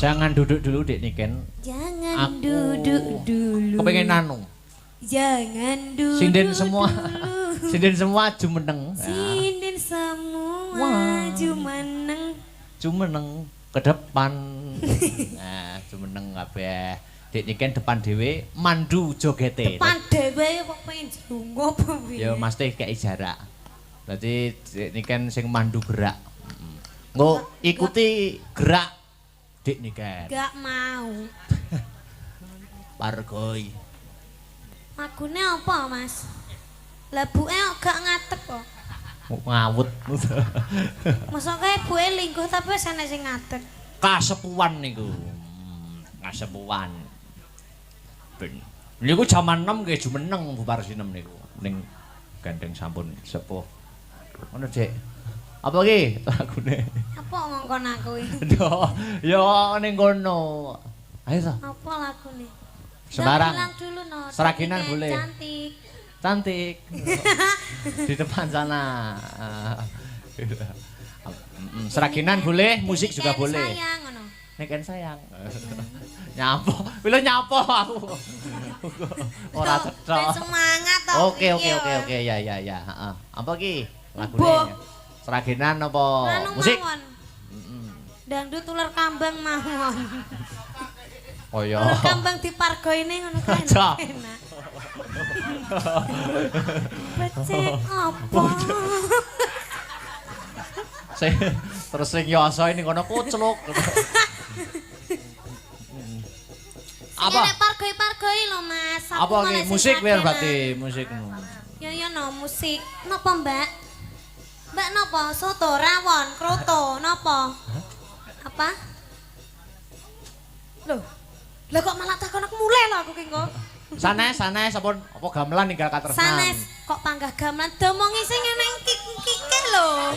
Jangan duduk dulu Dek Niken. Jangan duduk dulu. Kepengen nanu. Jangan duduk. Sinden semua. Sinden semua jumeneng. Sinden semua jumeneng. Jumeneng ke depan. Nah, jumeneng kabeh. Dek Niken depan dhewe mandu jogete. Depan dhewe kok pengen junggo apa piye? Ya mesti kei jarak. Dadi Dek Niken sing mandu gerak. Nggo ikuti gerak Dek Niken. Gak mau. Pargoi. Lagune apa, Mas? Labuke kok gak ngadeg kok. Ngawut. Masa kae buke lingguh tapi wis ana sing ngadeg. Kasepuan niku. Kasepuan. Ben. Niku jaman 6 nggih jumeneng Bu Parsinem niku. Ning gandeng sampun sepuh. Ngono, Dik. Apa iki lagune? Apa ngongkon aku iki? Yo ning kono. Ayo to. Apa lagune? Sembarang. Bilang dulu no. Seraginan boleh. Cantik. Cantik. Di depan sana. Seraginan boleh, musik juga boleh. Sayang ngono. Niken sayang. Nyapo, pilih nyapo aku. Ora cetha. Semangat to. Oke, ya, heeh. Apa ki lagune? Seraginan apa musik? Dangdut ular kambang mawon. Oh ya. Ular kambang dipargoine ngono kan. Enak. Becek apa? Terus sing yoso ini kono kucluk. Apa? Nek pargoi-pargoi lho Mas. Apa ki musik biar berarti musik. Ya no musik. Napa Mbak? Mbak napa? Soto, rawon, kroto, napa? Apa? Loh. Lah kok malah takon aku mulai lho aku ki kok. Sanes apa gamelan ninggal katresnan. Sanes kok panggah gamelan domongi sing neng kike lho.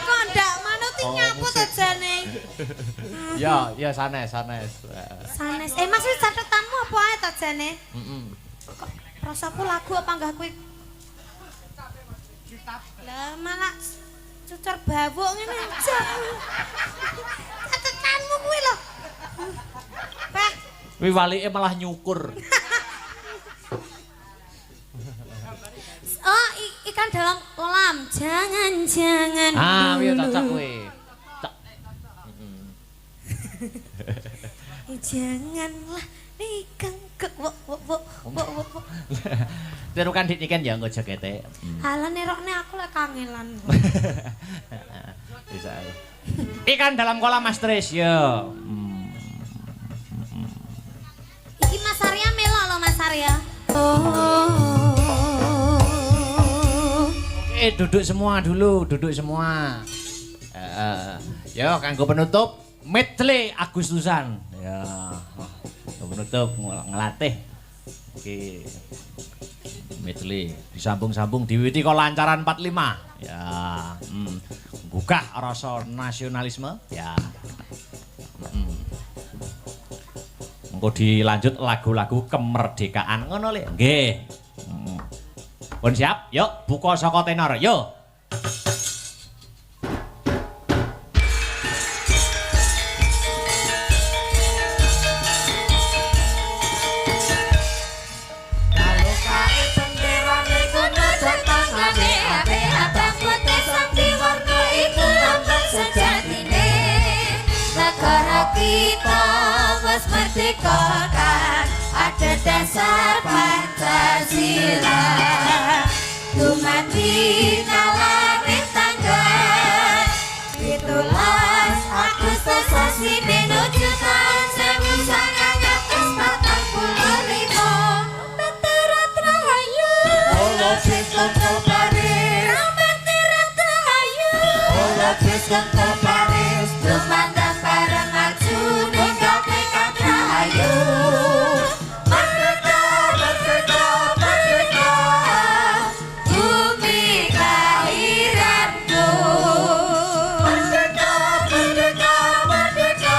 Kok ndak manut nyapu to jane. Ya sanes. Sanes. Mas wis catetanmu apa ae to jane? Kok rasaku lagu apa panggah kuwi. Lah malah cucur bawuk ngene aja. Catetanmu kuwi lho. Pak Wi walike malah nyukur. Oh, ikan dalam kolam. Jangan Ah, dulu. iya cocok kuwi. Janganlah ikan ke wo. Tirukan Dik Niken ya nggo jagete. Halah nerokne aku lek kangelan. Bisa. Ikan dalam kolam Mas Tris ya. Iki Mas Arya melo lho Mas Arya. Oke, duduk semua dulu, duduk semua. Yo, kanggo penutup medley Agustusan. Ya. Penutup ngelatih. Oke. Medley disambung-sambung diwiwiti kok lancaran 45. Ya. Gugah rasa nasionalisme. Ya. Engko dilanjut lagu-lagu kemerdekaan ngono lho. Nggih. Pun siap? Yuk, buka saka tenor. Yuk. Kita wes merdeka kan ada dasar Pancasila dumadi nalari tangga 17 Agustus sasi menuju tahun 1945 Veteran Rahayu Ola Kristen Paris Veteran Rahayu Ola Kristen Paris dumandang bareng maju ninggal tekan rahayu Merdeka, merdeka, merdeka bumi kelahiranku Merdeka, merdeka, merdeka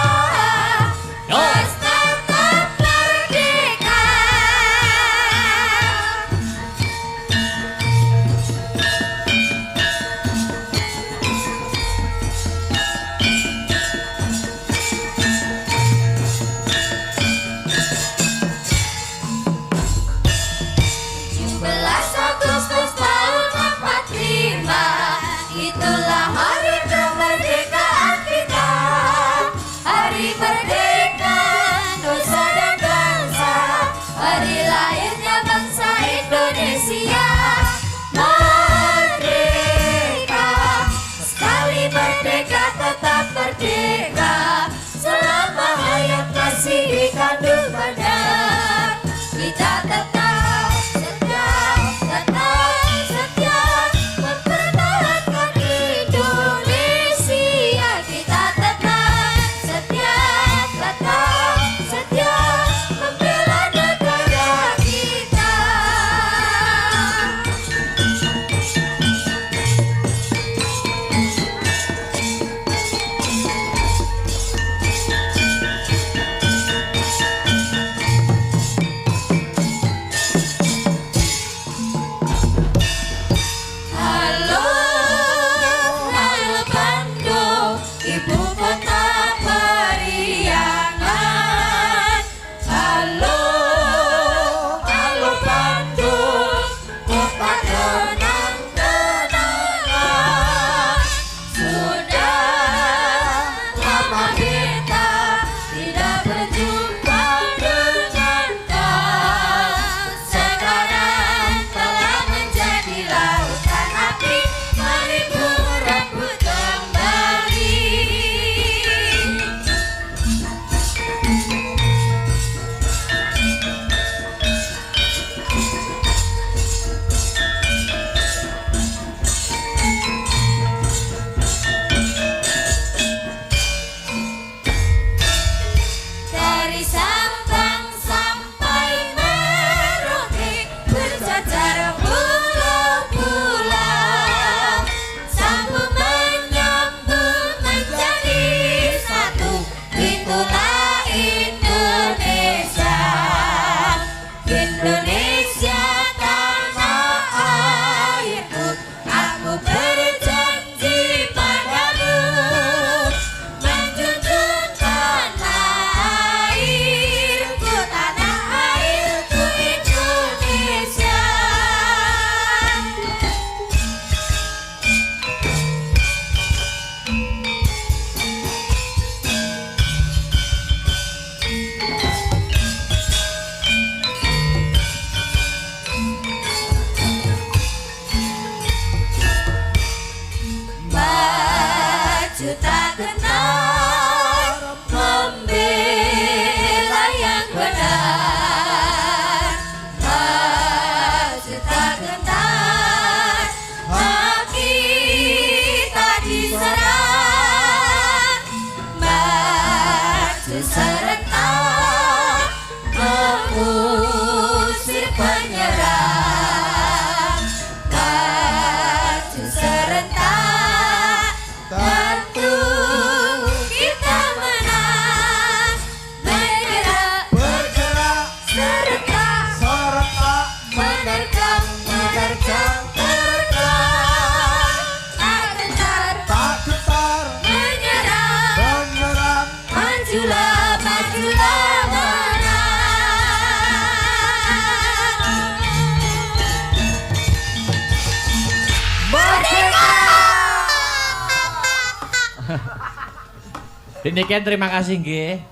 Diniken terima kasih nggih.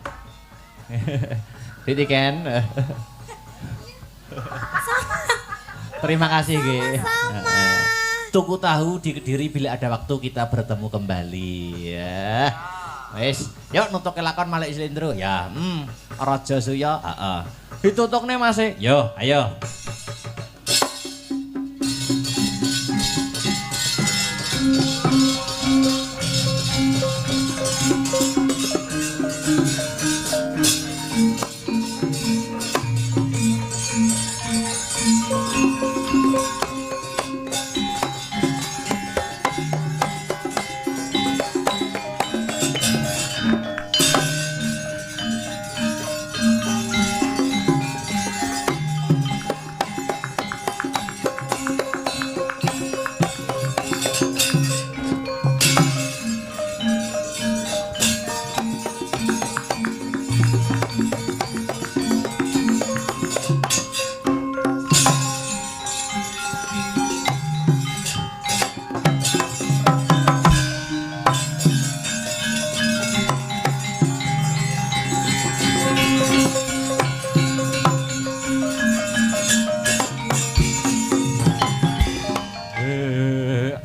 Diniken. Terima kasih nggih. Tuku tahu di Kediri bila ada waktu kita bertemu kembali ya. Wis, yuk nutuk lakon Malik Slendro ya. Raja Suya, heeh. Ditutukne Mas. Yo, ayo.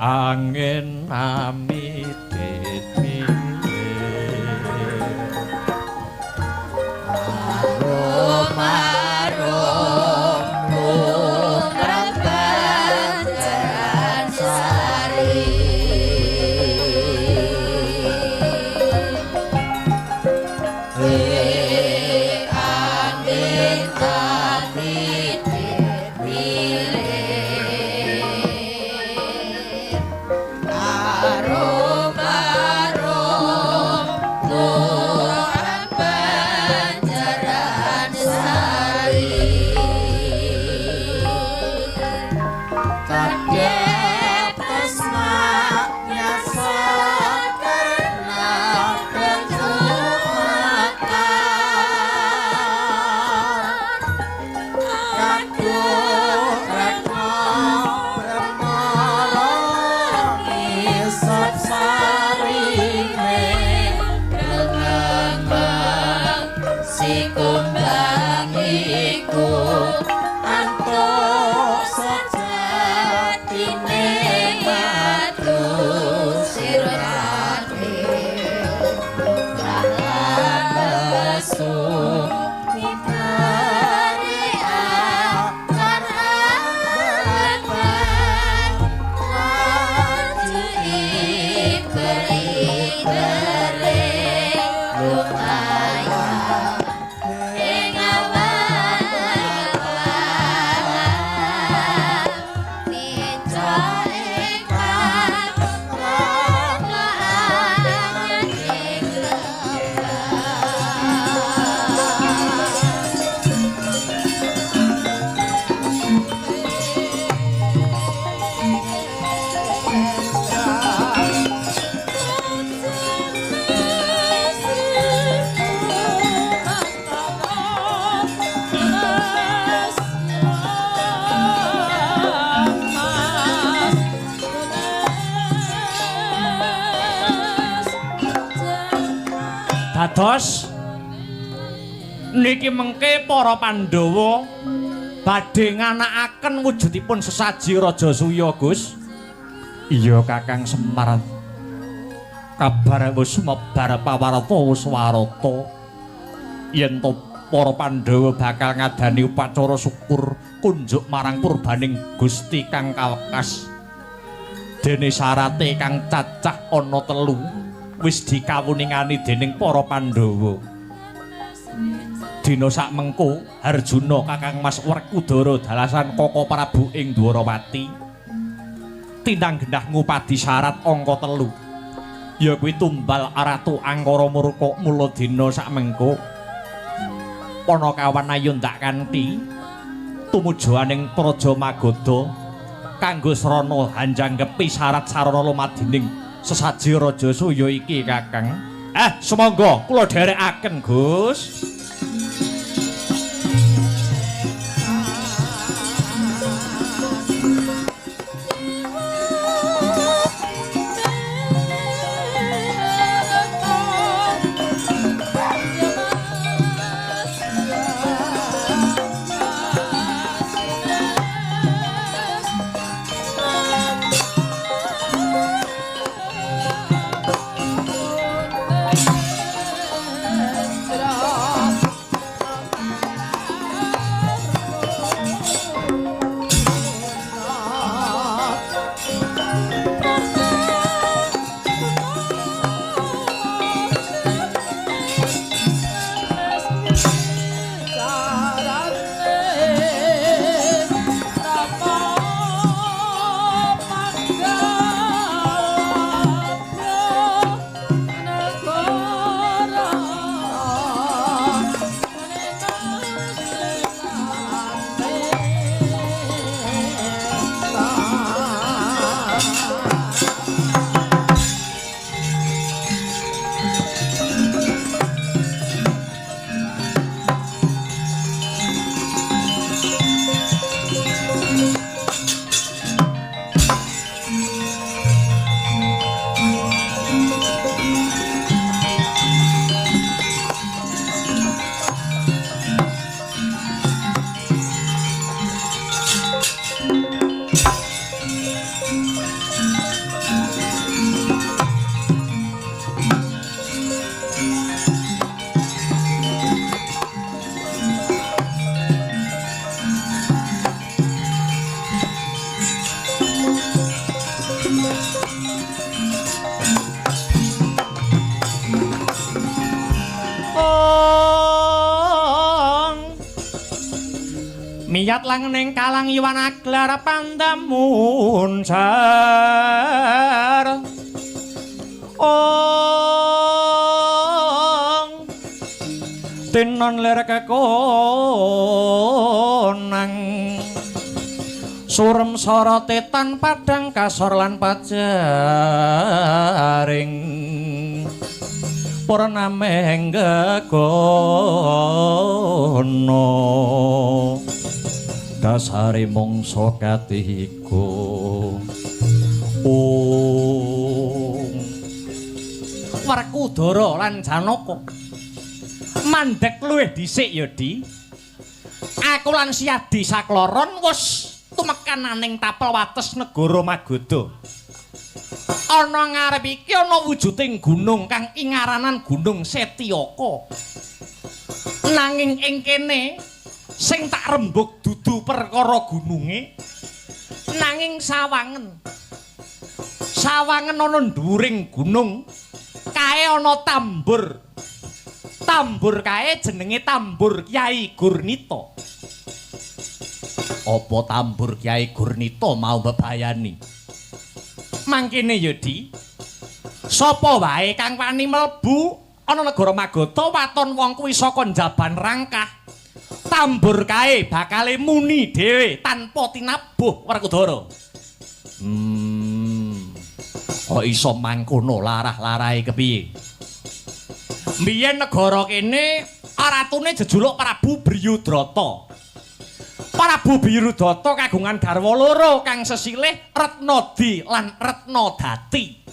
Angin amit Dados niki mengke para Pandhawa badhe nganakaken wujudipun sesaji Raja Suya, Gus. Iya Kakang Semar. Kabar wis mebar pawarta wis warata. Yen to para Pandhawa bakal ngadani upacara syukur kunjuk marang purbaning Gusti kang kawekas. Dene syarate kang cacah ana 3 wis dikawuningani dening para Pandhawa. Dina sak mengko Harjuna Kakang Mas Werkudara dalasan Kaka Prabu ing Dwarawati tinang gendah ngupadi syarat angka 3 ya kuwi tumbal Ratu Angkara Murka. Mula dina sak mengko Panakawan ayo ndak kanthi tumuju aning Praja Magoda kanggo srana hanjangkepi syarat sarana lumadining sesaji Raja Suya iki Kakang. Sumangga kula dherekaken, Gus. Miyat langening kalang iwan aglar pandamun sar tinon ler kekonang surem sorote tan padang kasor lan pajaring purnameng gegono dasare mangsa katiga Werkudara lan Janaka mandhek luwih dhisik ya Di. Aku lan Siadi sakloron wis tumekan aning tapel wates negara Magoda. Ana ngarep iki ana wujuding gunung kang ingaranan Gunung Setyaka. Nanging ing kene sing tak rembug dudu perkara gununge nanging sawangen ana dhuwuring gunung kae ana tambur kae jenenge tambur Kyai Gurnita. Apa tambur Kyai Gurnita mau bebayani mangkene ya Di, sapa wae kang wani mlebu ana negara Magoda waton wong kuwi saka njaban rangkah tambur kae bakale muni dhewe tanpa tinabuh Werkudara. Kok iso mangkono larah-larahe kepiye? Mbiyen negara kene aratune jejuluk Prabu Bryudrata. Prabu Bryudrata kagungan garwa loro kang sesilih Retnadi lan Retnadati.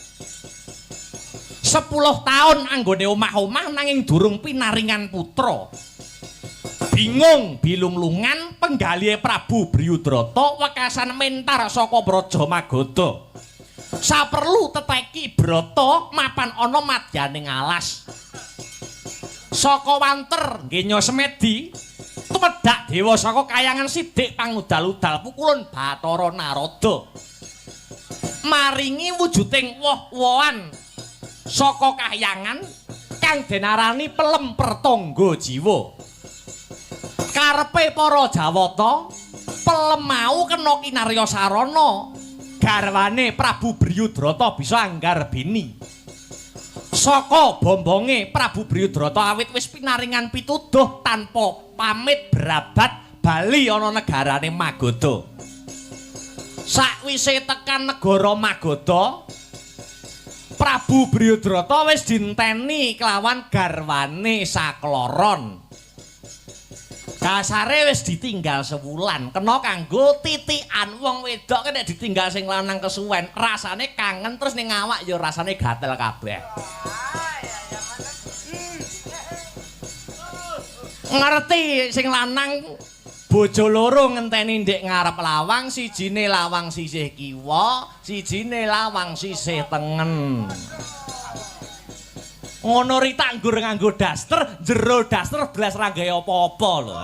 10 taun anggone omah-omah nanging durung pinaringan putra. Bingung bilung-lungan penggalihe Prabu Bryudrata wekasan mentar saka Praja Magoda. Saperlu teteki Brata mapan ana madyaning alas. Saka wanter ngenya Semedi tumedhak dewa saka kayangan Sidik pangudal-udal pukulun Bathara Narada. Maringi wujuding woh-wohan saka kahyangan kang denarani pelem pertangga jiwa. Karepe para Jawata pelem mau kena kinarya sarana garwane Prabu Bryudrata bisa anggarbini. saka bombonge Prabu Briyudrata awit wis pinaringan pituduh tanpa pamit berabat bali ana negarane Magoda. Sakwise tekan negara Magoda, Prabu Briyudrata wis dinteni kelawan garwane sakloron. Kasare wis ditinggal sewulan, kena kanggo titikan wong wedok nek ditinggal sing lanang kesuwen, rasane kangen terus ning awak ya rasane gatel kabeh. Ngerti sing lanang bojo loro ngenteni ndek ngarep lawang, sijine lawang sisih kiwa, sijine lawang sisih tengen. Ngono rita nganggo daster, jero daster blas ra gawe apa-apa lho.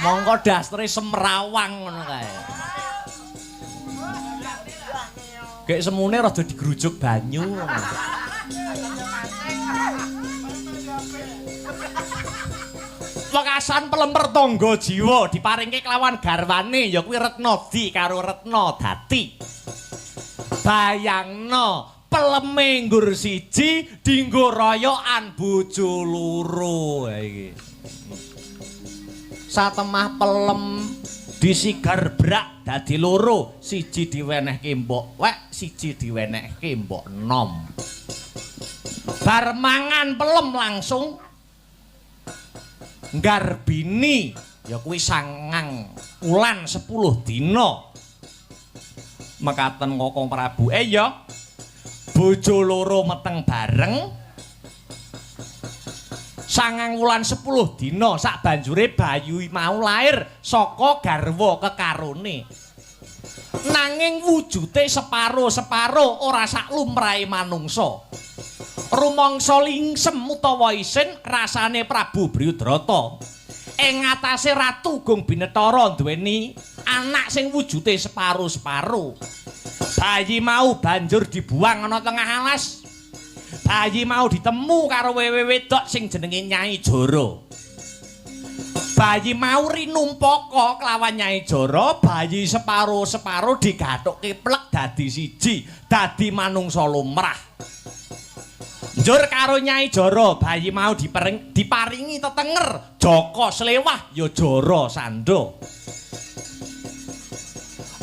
Monggo dastere semrawang ngono kae. Gek semune rada digrujuk banyu ngono. Wekasan pelemper tangga jiwa diparingke kelawan garwane ya kuwi Retnadi karo Retna Dati. Bayangno peleme nggur siji dinggo royokan bojo loro iki. Satemah pelem disigar brak dadi loro, siji diwenehke mbok wek, siji diwenehke mbok nom. Bar mangan pelem langsung nggarbini ya kuwi 9 wulan 10 dina. Mekaten Kakang Prabu ya bojo loro meteng bareng 9 wulan 10 dina sak banjure bayu mau lair saka garwa kekarone. Nanging wujute separo-separo ora sak lumrahe manungsa. Rumangsa lingsem utawa isin rasane Prabu Briyudrata. Ing ngatasé Ratu Gung Binetara duweni anak sing wujute separo-separo. Bayi mau banjur dibuang ana tengah alas. Bayi mau ditemu karo wewe wedok sing jenenge Nyai Jara. Bayi mau rinumpaka kelawan Nyai Jara, bayi separo-separo digathukke plek dadi siji, dadi manungsa lumrah. Njur karo Nyai Jara, bayi mau diparingi tetenger, Jaka Slewah ya Jara Sanda.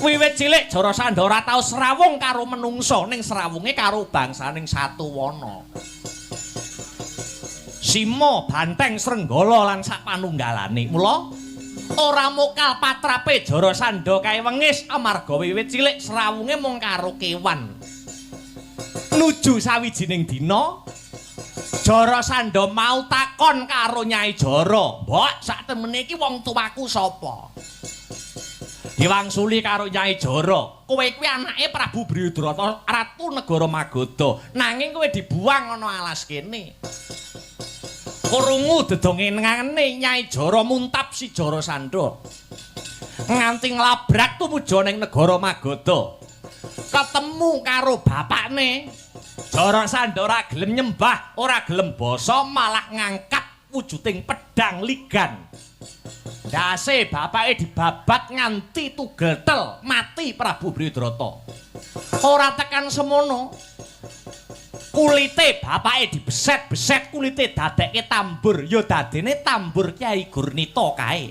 Wiwit cilik Jara Sanda ora tau srawung karo menungsa, ning srawunge karo bangsaning Satuwana. Sima, Banteng, Srenggala lan sak panunggalane. Mula ora mokal patrape Jara Sanda kae wengis amarga wiwit cilik srawunge mung karo kewan. Nuju sawijining dina Jara Sanda mau takon karo Nyai Jara, "Mbok, sak temene iki wong tuaku sapa?" Diwangsuli karo Nyai Jara, "Kowe kuwi anake Prabu Briyudrata, Ratu Negara Magoda, nanging kowe dibuang ana alas kene." Krungu dedongenane Nyai Jara muntap si Jara Sanda. Nganti nglabrak tumuju ning negara Magoda. Ketemu karo bapakne. Jara Sanda ora gelem nyembah, ora gelem basa, malah ngangkat wujuding pedang ligan. Dase bapake dibabat nganti tugetel mati Prabu Briyudrata. Ora tekan semono. Kulite bapake dibeset-beset, kulite dadekke tambur, ya dadene tambur Kyai Gurnita kae.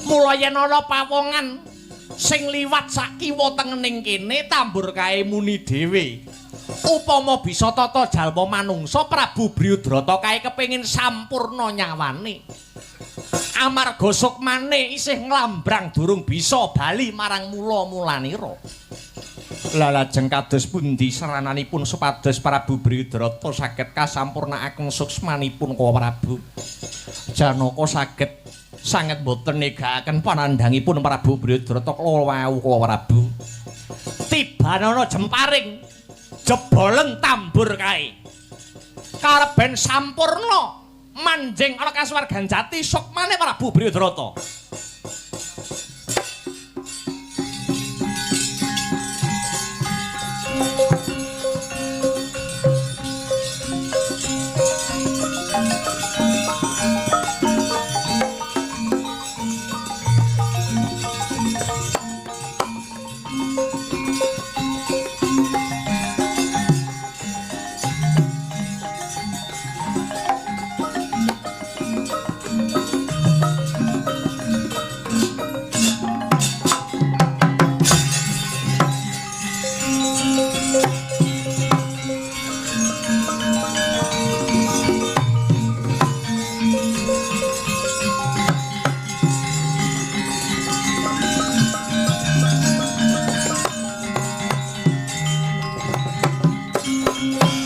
Mula yen ana pawongan sing liwat sak kiwa tengening kene tambur kae muni dhewe. Upama bisa tata jalma manungsa, Prabu Briyudrata kae kepengin sampurna nyawane. Amarga sukmane isih nglambrang durung bisa bali marang mula-mulanira. Lah lajeng kados pundi sarananipun supados Prabu Briyudrata saged kasampurnakaken suksmanipun Ka Prabu? Janaka saged sanget boten negakaken panandhangipun Prabu Briyudrata kula wau Ka Prabu. Tibanana jemparing jebolen tambur kae. Kareben sampurna manjing ana kasuwargan jati sukmane Prabu Briyudrata.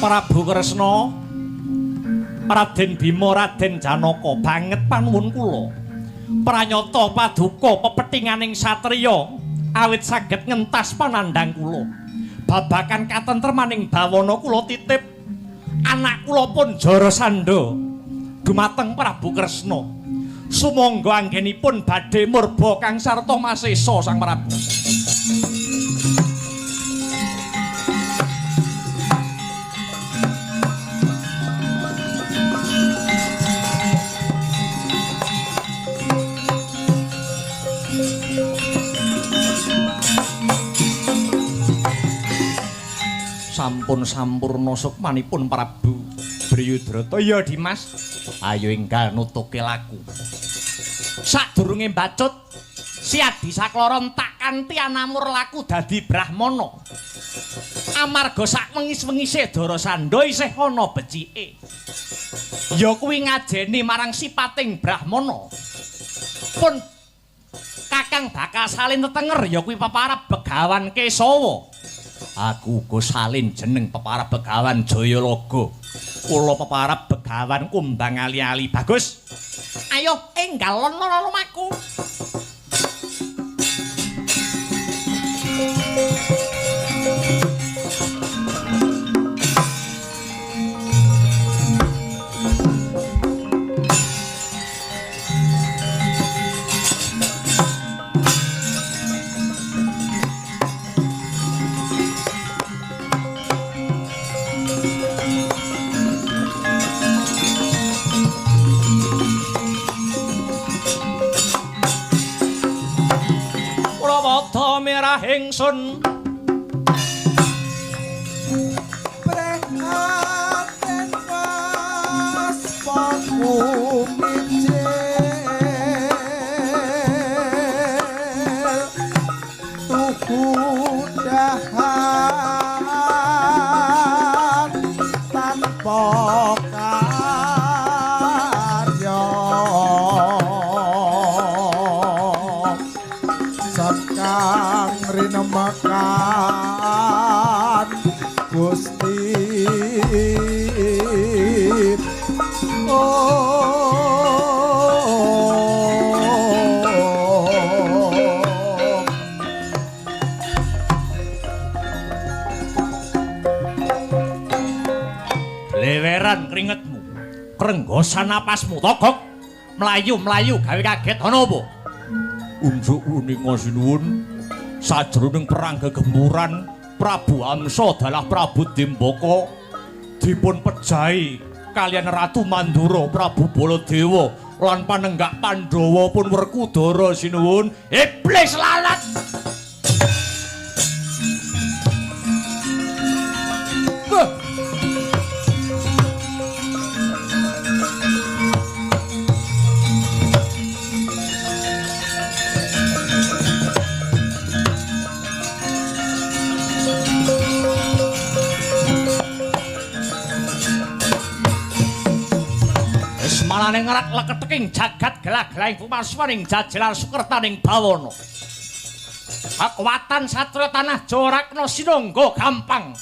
Prabu Kresna, Raden Bima, Raden Janaka banget panuwun kula. Pranyata paduka pepethinganing satriya awit saged ngentas panandhang kula. Babakan katentremaning bawana kula titip anak kula pun Jarasandha dumateng Prabu Kresna. Sumangga anggenipun badhe murba kang sarta masesa Sang Prabu. Sampun sampurna sukmanipun Prabu Briyudrata. Ya Dimas, ayo enggal nutuke laku. Sadurunge mbacut, si Adi Saklara entak kanthi anamur laku dadi Brahmana. Amarga sak wengis-wengise Jarasandha isih ana becike. Ya kuwi ngajeni marang sipating Brahmana. Pun Kakang bakal salin tetenger ya kuwi peparab Begawan Kesawa. Aku uga salin jeneng peparab Begawan Jayalaga. Kula peparab Begawan Kumbang ali-ali. Bagus. Ayo enggal lono lumaku. Merah ingsun prehaten was pakumicil tuku dahan tanpa karya Kang rinemakan Gusti leweran keringetmu, krenggosan napasmu, togok melayu-melayu gawe kaget ana apa? Unjuk uning ngasinuwun sajroning perang gegemburan Prabu Amsa dalah Prabu Dimbaka dipun pejahi kaliyan Ratu Mandura Prabu Baladewa lan panenggak Pandhawa pun Werkudara sinuwun. Iblis lalat. Malaning ngerak leketeking jagat gelah-gelahing pumaswaning jajalan sukertaning bawana. Kakuwatan satria tanah Jarakna sinangga gampang.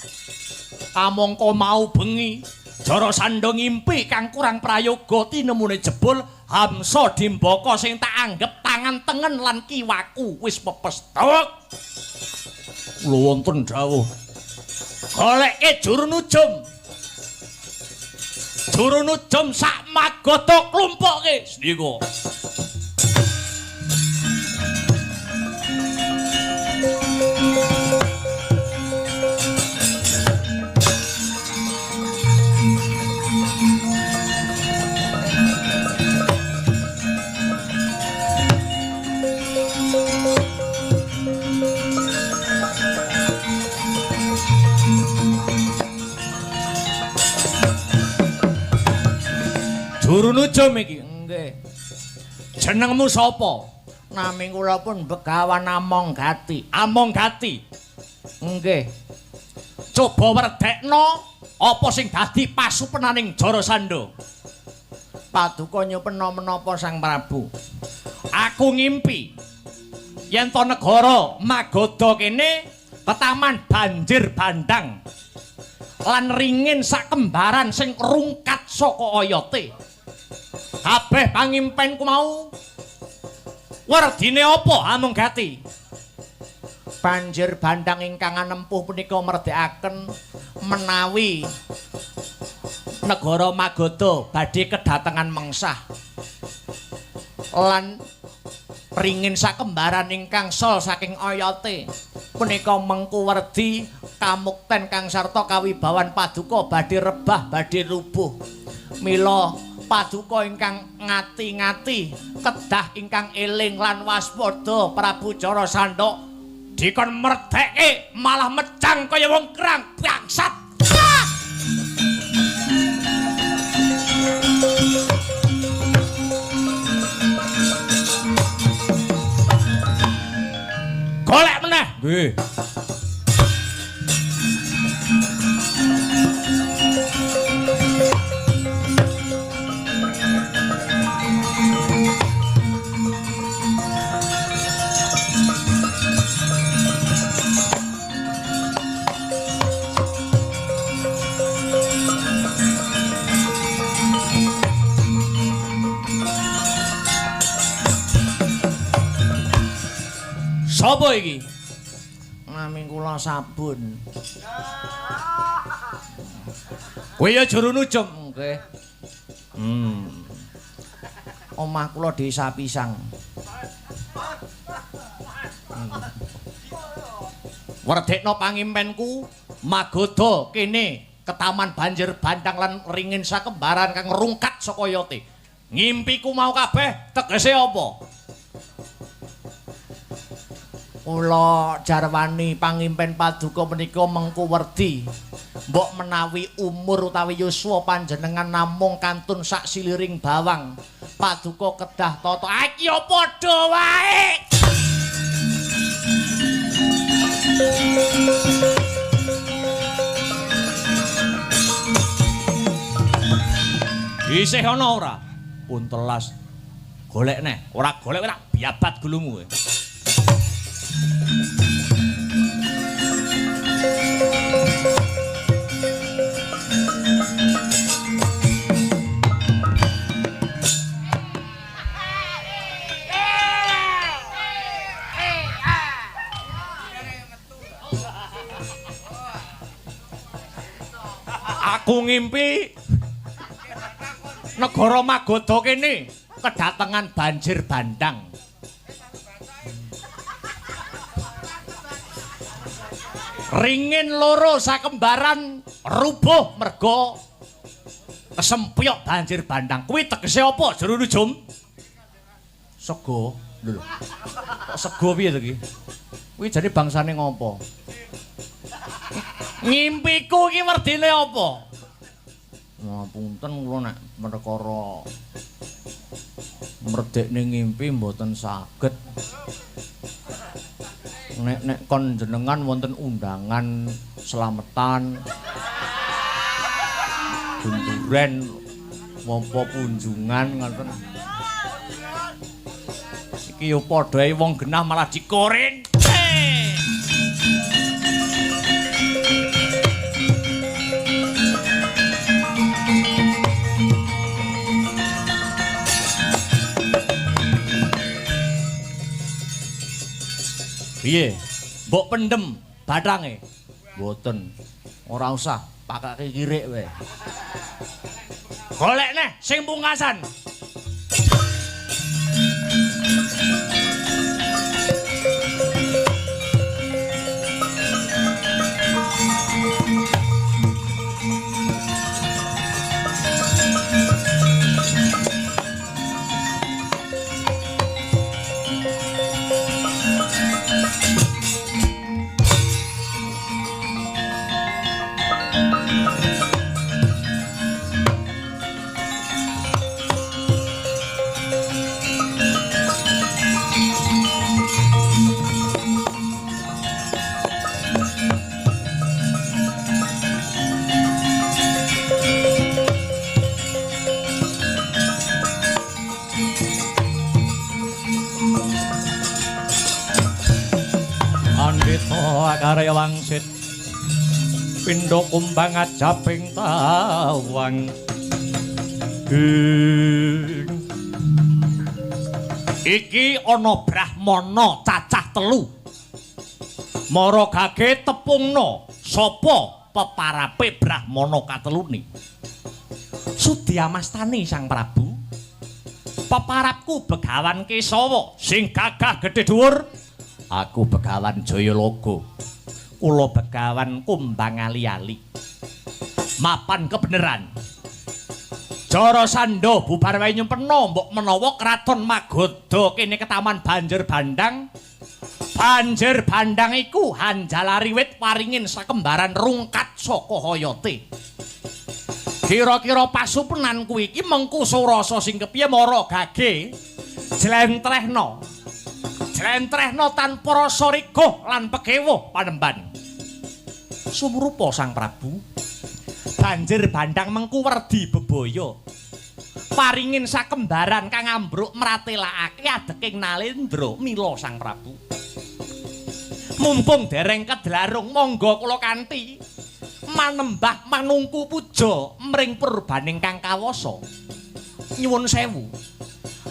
Kamangka mau bengi Jarasandha ngimpi kang kurang prayoga tinemune jebul Hamsa Dimbaka sing tak anggep tangan tengen lan kiwaku wis pepes. Dawek. Kula wonten dawuh. Goleke juru nujum. Juru nujum sak magata klumpukke sendika. Juru nujum iki. Nggih. Jenengmu sapa? Nami kula pun Begawan Amonggati. Amonggati. Nggih. Coba werdekno apa sing dadi pasupenaning Jarasandha. Paduka nyupena menapa Sang Prabu. Aku ngimpi yen to negara Magadha kene ketaman banjir bandang. lan ringin sak kembaran sing rungkat saka oyote. Kabeh pangimpenku mau werdine apa amung gati. Banjir bandang ingkang anempuh punika merdekaken menawi negara Magoda badhe kedatengan mengsah. Lan ringin sak kembaran ingkang sol saking oyote punika mengku werdi kamukten kang sarta kawibawan paduka badhe rebah badhe rubuh. Mila paduka ingkang ngati-ngati kedah ingkang eling lan waspada Prabu Jarasandha dikon merdeke malah mecang kaya wong kerang bangsat. Golek meneh. Nggih. Sapa iki? Nami kula Sabun. Kowe ya juru nujum, nggih. Omah kula Desa Pisang. Werdekno pangimpenku Magoda kene ketaman banjir bandang lan ringin sakembaran kang rungkat saka yote. Ngimpiku mau kabeh tegese apa? Kula jarwani pangimpen paduka menika mengku werdi mbok menawi umur utawi yuswa panjenengan namung kantun sak siliring bawang paduka kedah tata iki ya padha wae. Isih ana ora? Pun telas. Golek neh, ora golek ora biabat gulumu kowe. Aku ngimpi negara Magoda kene kedatengan banjir bandang. Ringin loro sakembaran rubuh merga kesempyok banjir bandang. Kuwi tegese apa jero nujum? Sego. Lho. Kok sego piye to iki? Kuwi jane bangsane ngopo? Ngimpiku iki werdine apa? Ngapunten kula nek perkara merdekne ngimpi mboten saged. Nek kon jenengan wonten undangan slametan bunturen apa kunjungan ngoten. Iki yo padha ae wong genah malah dikoren. Piye? Mbok pendem bathange? Mboten. Ora usah, pakake kirik wae. Golek neh sing pungkasan. Karya wangsit pindha kumbang ajaping tawang iki ana brahmana cacah 3 mara gage tepungna sapa peparape brahmana katelune Sudyamastani Sang Prabu peparapku Begawan Kesawa sing gagah gedhe dhuwur aku Begawan Jayalaga kula Begawan Kumbang Ali-ali mapan kebeneran Jarasandha bubar wae nyempena mbok menawa kraton Magadha kene ketaman Banjir Bandang Banjir Bandang iku Hanjalari wit paringin sakembaran rungkat saka hayate kira-kira pasupenanku iki mengku surasa sing kepiye mara gage jlentrehna tanpa rasa rigoh lan pegewuh panemban sumrupa Sang Prabu Banjir Bandang mengku werdi bebaya paringin sakembaran kang ambruk mratelakake adeking Nalendra mila Sang Prabu mumpung dereng kedlarung monggo kula kanthi manembah manungku puja mring purbaning kang kawasa nyuwun sewu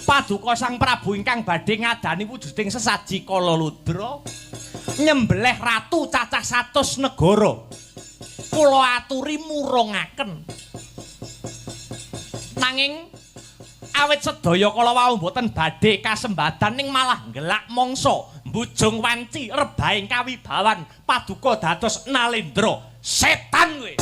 paduka Sang Prabu ingkang badhe ngadani wujuding sesaji Kalaludra nyembelih ratu cacah 100 negara kula aturi murungaken nanging awit sedaya kala wau mboten badhe kasembadan ning malah ngelak mangsa mbujung wanci rebahing kawibawan paduka dados Nalendra setan kowe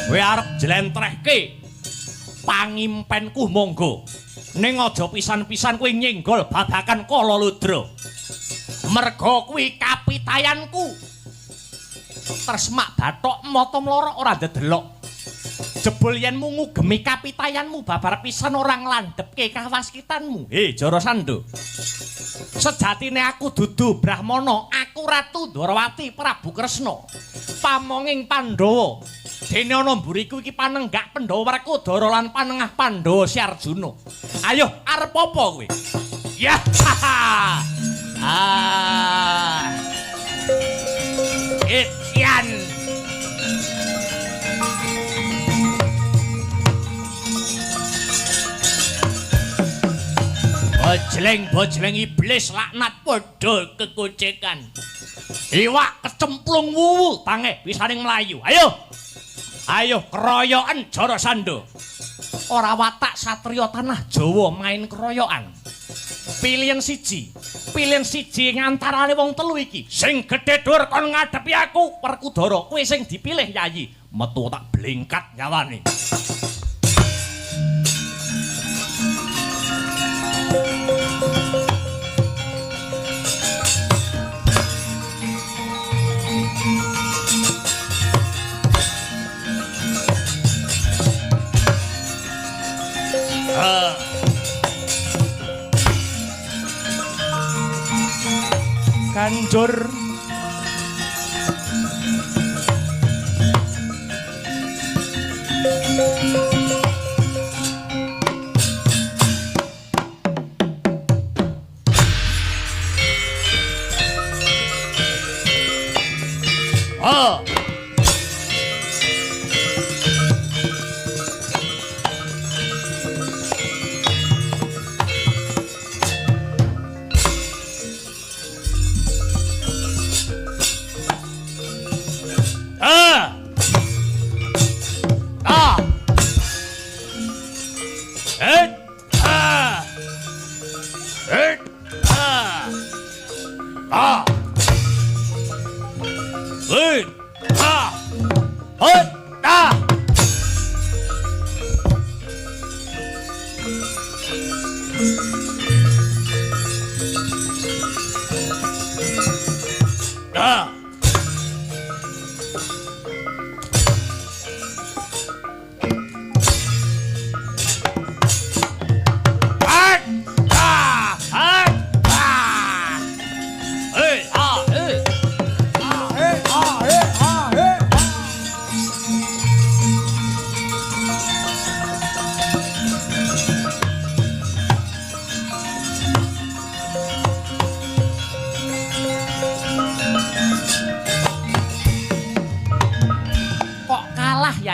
kowe arep jlentrehke pangimpenku monggo ning aja pisan-pisan kowe nyenggol babakan Kalaludra merga kuwi kapitayanku tresmak bathok mata mlorok ora ndedelok jebul yen mungu gemi kapitayanmu babar pisan ora nglandhepke kawaskitanmu Jarasandha sejatine aku dudu brahmana aku Ratu Ndwarawati Prabu Kresna pamonging Pandhawa dene ana mburiku iki panenggak Pandhawa Werkudara lan panengah Pandhawa Si Arjuna ayo arep apa kowe ya Ityan bojleng iblis laknat padha kekucekan iwak kecemplung wuwu tangeh pisaning mlayu ayo keroyokan Jarasandha ora watak satriya tanah Jawa main keroyokan pilihan siji ngantarane wong 3 iki sing gedhe dhuwur kon ngadepi aku Werkudara kowe sing dipilih Yayi metu tak blingkat nyawane Kanjur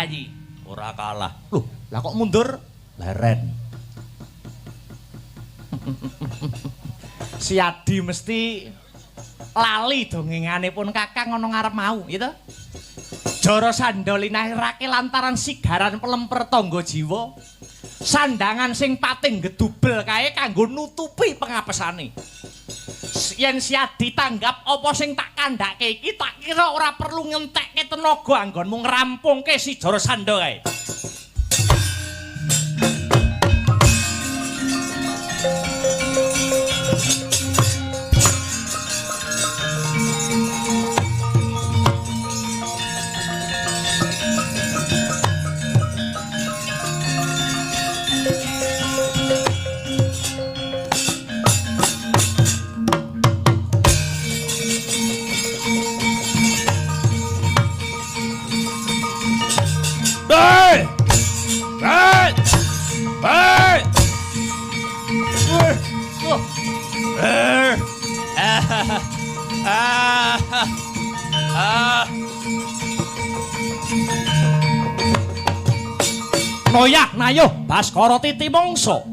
Yayi. Ora kalah. Loh, lah kok mundur? Leren. Si Adi mesti lali dongenganipun Kakang ana ngarep mau, gitu. Jara Sanda linahirake lantaran sigaran pelemper tangga jiwa. Sandangan sing pating gedubel kae kanggo nutupi pengapesane. Yen si Adi tanggap apa sing tak kandhake iki tak kira ora perlu ngentekke tenaga anggonmu ngrampungke si Jara Sanda kae. Noyak nayuh Baskara Titi mangsa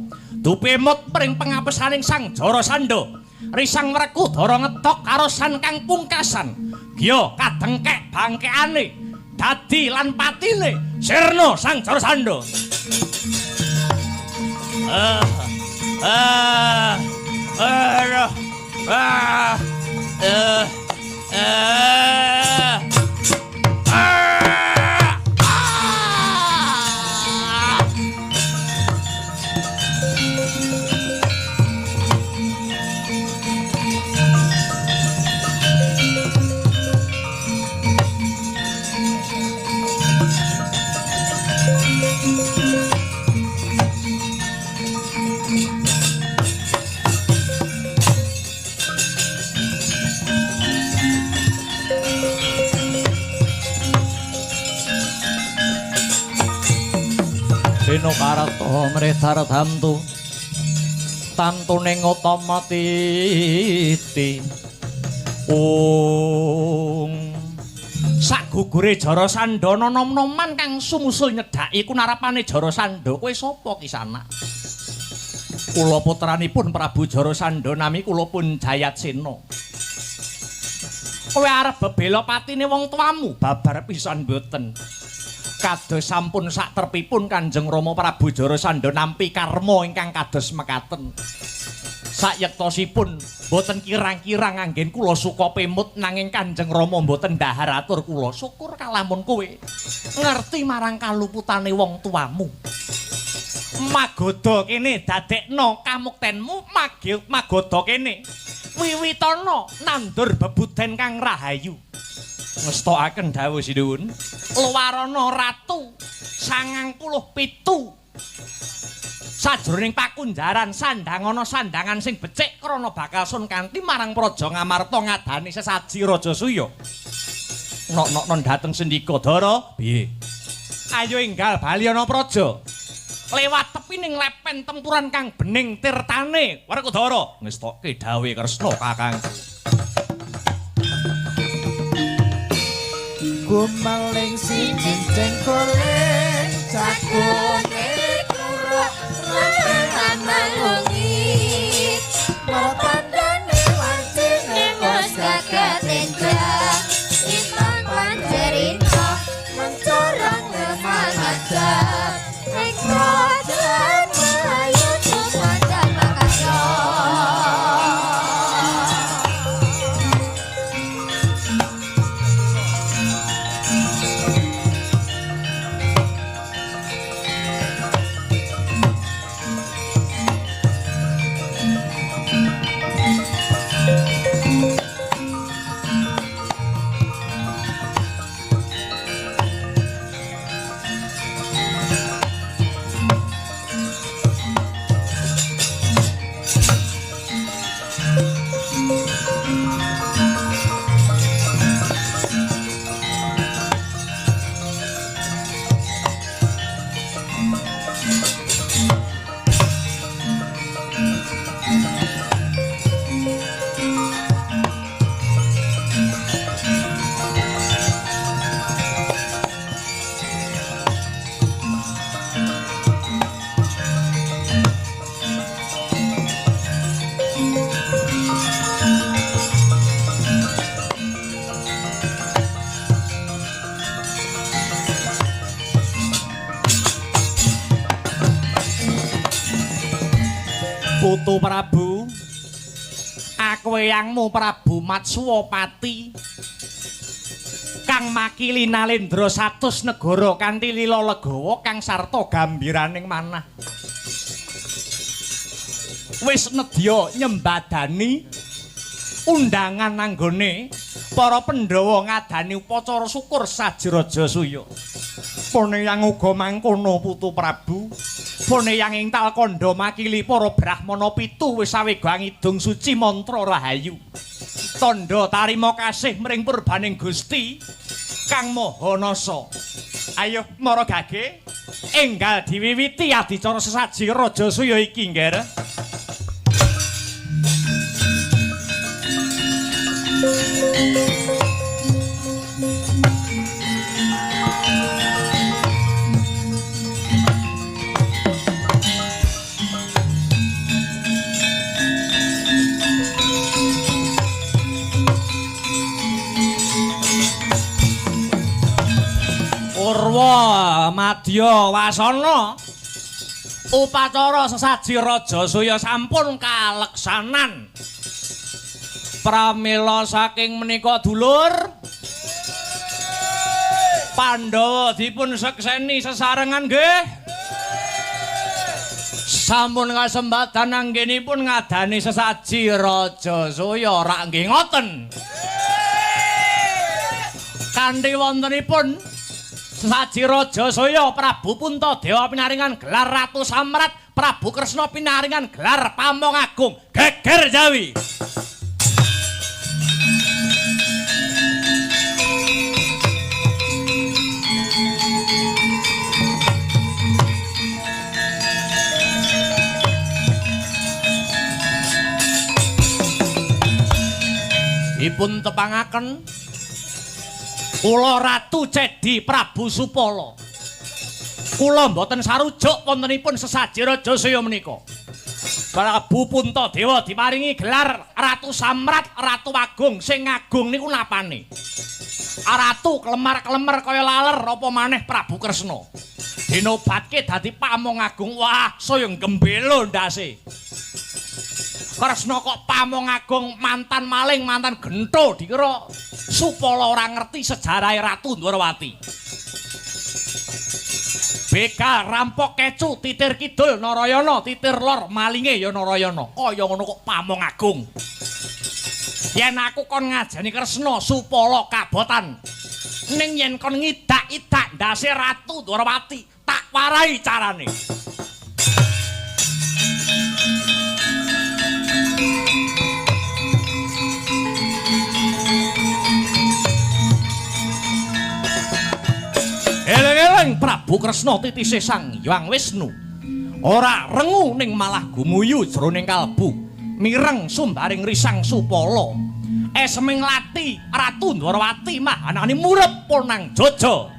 dupemut pring pengapesaning Sang Jara Sanda risang mreku dara ngethok karo san kang pungkasan giya kadengkek bangkeane dadi lan patine sirna Sang Jara Sanda. Dino karata mredar tamtu tantuning utama titi sagugure Jara Sanda nom-noman kang sumusul nyedhaki kunarapane Jara Sanda kowe sapa Kisanak? Kula putranipun Prabu Jara Sanda nami kula pun Jayatsena. Kowe arep bebela patine wong tuamu babar pisan mboten. Kados sampun sak terpipun Kanjeng Rama Prabu Jara Sanda nampi karma ingkang kados mekaten. Sayektosipun boten kirang-kirang anggen kula suka pemut nanging Kanjeng Rama boten dhahar atur kula. Syukur kalamun kowe ngerti marang kaluputane wong tuamu. Magoda kene dadekno kamuktenmu magoda kene. Wiwitana nandur bebuden kang rahayu. Ngestokaken dawuh sinuwun. Luwarana Ratu 97. Sajroning pakunjaran sandangana sandangan sing becik krana bakal sun kanthi marang Praja Ngamarta ngadani sesaji Raja Suya. Nok-nok dhateng Sendika Dara, piye? Ayo enggal bali ana praja. Lewat tepining lepen tempuran kang bening tirtane Werkudara. Ngestokke dawuh Kresna Kakang. Gumeling siji cengkoling cakune kurang ramang mangungi martandane wancine wis kakatenjang intang panjerina mencorang ngemangajak ekrojan mayu tumandan makasya. Putu Prabu. Aku eyangmu Prabu Matswapati. Kang makili Nalendra 100 negara kanthi lila legawa kang sarta gambiraning manah. Wis nedya nyembadani undangan nanggone para Pandhawa ngadani upacara syukur Sajiraja Suya. Poneyang uga mangkono Putu Prabu. Poneyang ing Talkanda makili para Brahmana 7 wis awega ngidung suci mantra rahayu. Tandha tarima kasih mring purbaning Gusti Kang Maha Nasa. Ayo mara gage enggal diwiwiti adicara sesaji Raja Suya iki, Ngger. Purwa Madya Wasana. Upacara sesaji Raja Suya sampun kaleksanan. Pramila saking menika dulur Pandhawa dipun sekseni sesarengan nggih. Sampun kasembadan anggenipun ngadani sesaji Raja Suya rak nggih ngoten. Kanthi wontenipun sesaji Raja Suya Prabu Puntadewa pinaringan gelar Ratu Samrat, Prabu Kresna pinaringan gelar Pamong Agung. Geger Jawi. Dipun tepangaken kula Ratu Cedi Prabu Supala. Kula mboten sarujuk wontenipun sesaji Raja Suya menika. Prabu Puntadewa diparingi gelar Ratu Samrat, Ratu Agung. Sing agung niku napane? Ratu kelemar-kelemar kaya laler apa maneh Prabu Kresna. Dinobatke dadi Pamong Agung. Wah, saya gembelo ndase. Kresna kok Pamong Agung, mantan maling, mantan gento, dikira Supala ora ngerti sejarahe Ratu Ndwarawati. Begal rampok kecu titir kidul Narayana, titir lor malinge ya Narayana. Kaya ngono kok Pamong Agung. Yen aku kon ngajeni Kresna Supala kabotan. Ning yen kon ngidak-idak ndase Ratu Ndwarawati, tak warai carane. Eleng-eleng Prabu Kresna titise Sang Hyang Wisnu. Ora rengu ning malah gumuyu jroning kalbu. Mireng sumbaring risang Supala. Eseming lati Ratu Ndwarawati mahanane murep ponang Jaja.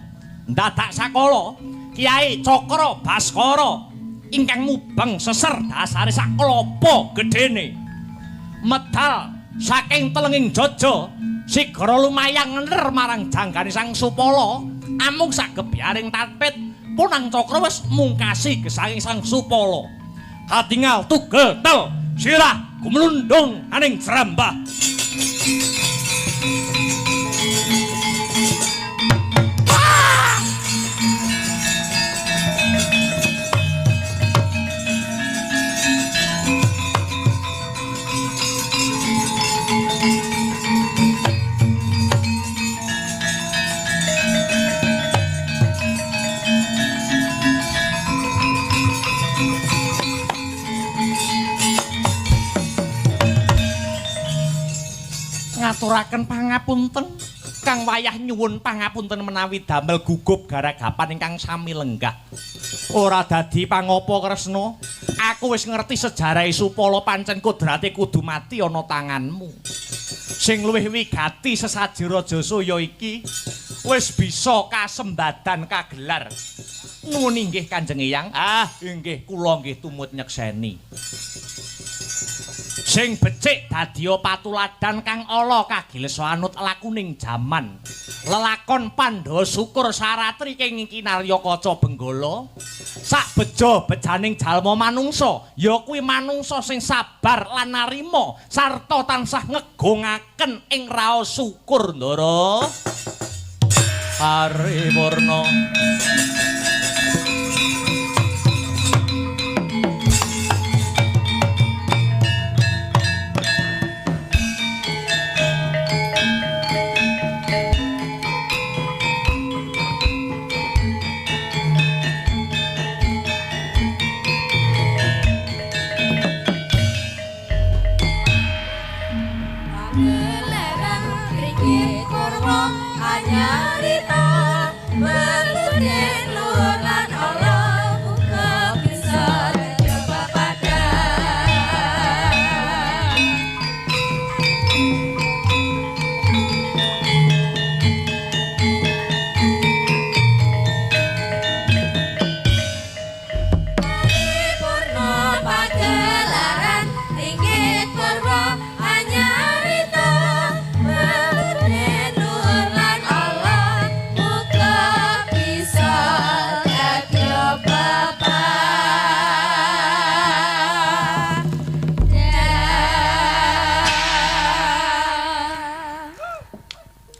Ndadak sakala Kyai Cakra Baskara ingkang mubeng seser dasare sak klapa gedene. Medal saking telenging Jaja sigara lumayang ngener marang janggane Sang Supala. Amung sagebyaring tatpit Punang Cakra wis mungkasi gesanging Sang Supala. Katingal tugel tel sirah gumlundung aning Jrambah. Ngaturaken pangapunten kang wayah nyuwun pangapunten menawi damel gugup garagapan ingkang sami lenggah. Ora dadi pangapa Kresna, aku wis ngerti sejarahe Supala pancen kodrate kudu mati ana tanganmu. Sing luwih wigati sesaji Raja Suya iki wis bisa kasembadan kagelar. Nuwun inggih Kanjeng Eyang. Ah, inggih kula nggih tumut nyekseni. sing becik dadiya patuladan kang ala kagilesa anut lakuning jaman. Lelakon Pandhawa syukur saratri ing kinarya kaca benggala. Sak beja-bejaning jalma manungsa ya kuwi manungsa sing sabar lan narima sarta tansah ngegongaken ing raos syukur ndara. Paripurna. Anyarita, bertutin luar lan